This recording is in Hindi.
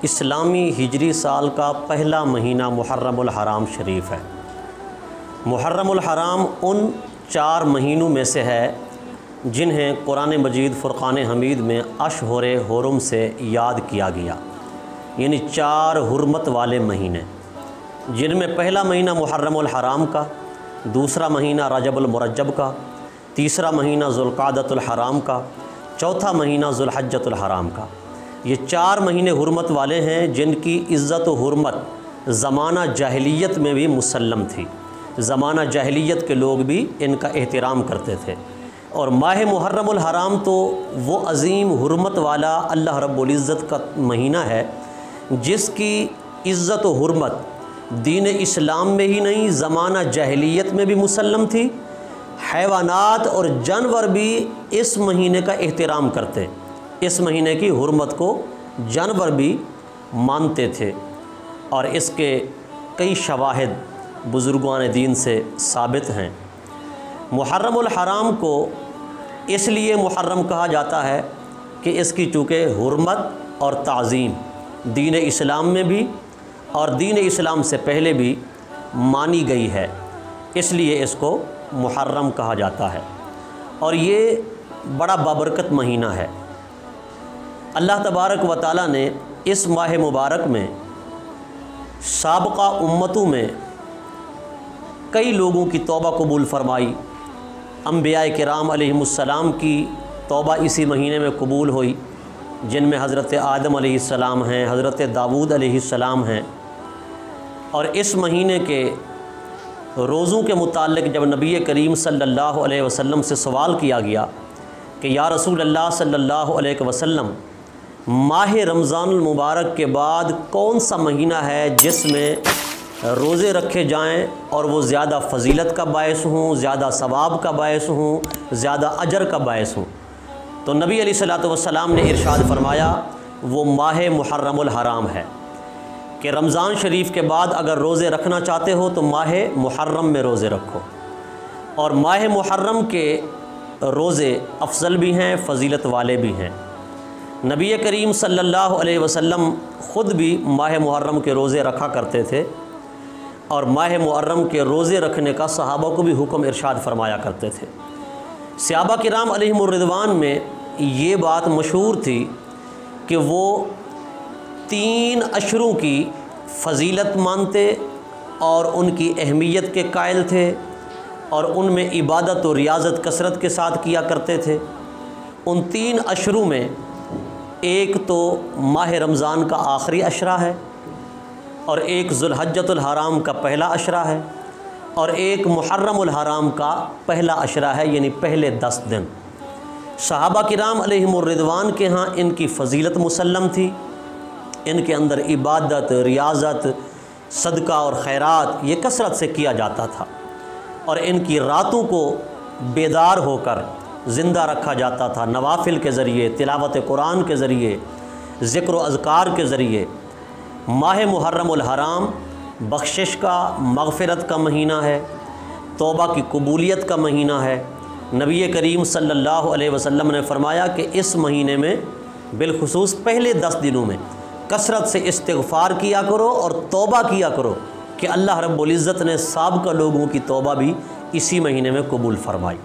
इस्लामी हिजरी साल का पहला महीना मुहर्रमुल हराम शरीफ है। मुहर्रमुल हराम उन 4 महीनों में से है जिन्हें कुरान मजीद फ़ुरक़ान हमीद में अशहुर हुरुम से याद किया गया, यानी 4 हुर्मत वाले महीने, जिनमें पहला महीना मुहर्रमुल हराम का, दूसरा महीना रजबुल मुरज्जब का, तीसरा महीना ज़ुल्क़ादतुल हराम का, चौथा महीना ज़ुल्हज्जतुल हराम का। ये 4 महीने हुर्मत वाले हैं जिनकी इज़्ज़त व हुर्मत ज़माना जाहिलियत में भी मुसल्लम थी। ज़माना जाहिलियत के लोग भी इनका एहतराम करते थे। और माह मुहर्रमुल हराम तो वो अज़ीम हुर्मत वाला अल्लाह रब्बुल इज़्ज़त का महीना है जिसकी इज़्ज़त व हुर्मत दीन इस्लाम में ही नहीं ज़माना जाहिलियत में भी मुसल्लम थी। हैवानात और जानवर भी इस महीने का एहतराम करते, इस महीने की हुर्मत को जानवर भी मानते थे। और इसके कई शवाहिद बुज़ुर्गान दीन से साबित हैं। मुहर्रमुल हराम को इसलिए मुहर्रम कहा जाता है कि इसकी चूँकि हुर्मत और ताज़ीम दीन इस्लाम में भी और दीन इस्लाम से पहले भी मानी गई है, इसलिए इसको मुहर्रम कहा जाता है। और ये बड़ा बाबरकत महीना है। अल्लाह तबारक व तआला ने इस माह मुबारक में साबका उम्मतों में कई लोगों की तौबा कबूल फरमाई। अंबिया किराम अलैहिमुस्सलाम की तौबा इसी महीने में कबूल हुई, जिनमें हज़रत आदम अलैहिस्सलाम हैं, हज़रत दाऊद अलैहिस्सलाम हैं। और इस महीने के रोज़ों के मुताल्लिक़ जब नबी करीम सल्लल्लाहु अलैहि वसल्लम से सवाल किया गया कि या रसूल अल्लाह सल्लल्लाहु अलैहि वसल्लम, माह रमज़ानुल मुबारक के बाद कौन सा महीना है जिसमें रोज़े रखे जाएं और वो ज़्यादा फ़जीलत का बायस हों, ज़्यादा सवाब का बायस हों, ज़्यादा अजर का बायस हों? तो नबी अलैहिस्सलातु वस्सलाम ने इरशाद फरमाया वो माह मुहर्रमुल हराम है कि रमज़ान शरीफ के बाद अगर रोज़े रखना चाहते हो तो माह मुहर्रम में रोज़े रखो। और माह मुहर्रम के रोज़े अफजल भी हैं, फ़जीलत वाले भी हैं। नबी करीम सल्लल्लाहु अलैहि वसल्लम ख़ुद भी माह मुहर्रम के रोज़े रखा करते थे और माह मुहर्रम के रोज़े रखने का सहाबा को भी हुक्म इरशाद फरमाया करते थे। सहाबा किराम अलैहिमुर रिदवान में ये बात मशहूर थी कि वो 3 अशरों की फ़जीलत मानते और उनकी अहमियत के कायल थे और उनमें इबादत और रियाज़त कसरत के साथ किया करते थे। उन 3 अशरों में एक तो माह रमज़ान का आखिरी अशरा है और एक ज़ुल्हज्जतुल हराम का पहला अशरा है और एक मुहर्रमुल हराम का पहला अशरा है, यानी पहले 10 दिन। सहाबा किराम अलैहिमुर रिदवान के यहाँ इनकी फ़जीलत मुसल्लम थी। इनके अंदर इबादत, रियाज़त, सदका और खैरात ये कसरत से किया जाता था और इनकी रातों को बेदार होकर ज़िंदा रखा जाता था, नवाफिल के ज़रिए, तिलावत कुरान के ज़रिए, ज़िक्र व अज़कार के ज़रिए। माह मुहर्रमुल हराम बख्शिश का, मग़फ़िरत का महीना है, तौबा की कबूलियत का महीना है। नबी करीम सल्लल्लाहु अलैहि वसल्लम ने फ़रमाया कि इस महीने में बिलखुसूस पहले 10 दिनों में कसरत से इस्तिग़फ़ार किया करो और तौबा किया करो कि अल्लाह रब्बुल इज़्ज़त ने साबिक़ा लोगों की तौबा भी इसी महीने में कबूल फ़रमाई।